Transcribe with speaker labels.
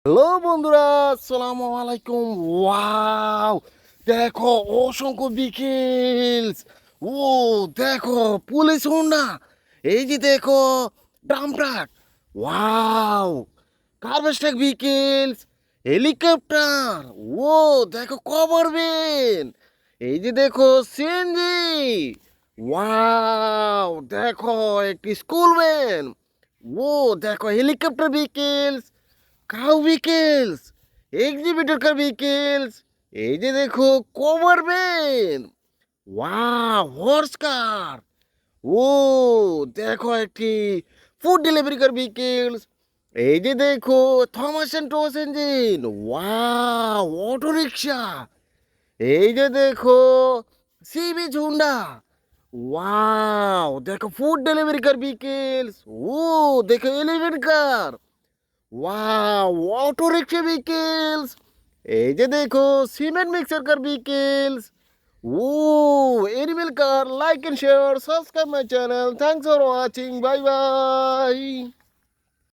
Speaker 1: Hello বন্ধুরা, আসসালামু আলাইকুম। ওয়াও, দেখো অসংখ্য বিকেলস। ও দেখো, পুলিশ হোন্ডা। এই যে দেখো, ড্রাম ট্রাক। ওয়াও, কার্বেস্টাক বিকেলস, হেলিকপ্টার। ও দেখো, কভার ভ্যান। এই যে দেখো, সিএনজি। ওয়াও দেখো, একটি স্কুল ভ্যান। ও দেখো, helicopter vehicles, cow vehicles, exhibitor car vehicles. এই যে দেখো, cover van. Wow, horse car. ও দেখো, একটি ফুড ডেলিভারি কার ভিকেলস। এই যে দেখো, Thomas and toss engine. Wow, auto rickshaw. এই যে দেখো, সি বিচ হুন্ডা। ওয়াও দেখো, ফুড ডেলিভারি কার ভিকেলস। ও দেখো, eleven car. Wow, auto rickshaw vehicles. এই যে দেখো, সিমেন্ট মিক্সার কার ভিকেলস। ও animal car. Like and share, subscribe my channel. Thanks for watching, bye bye.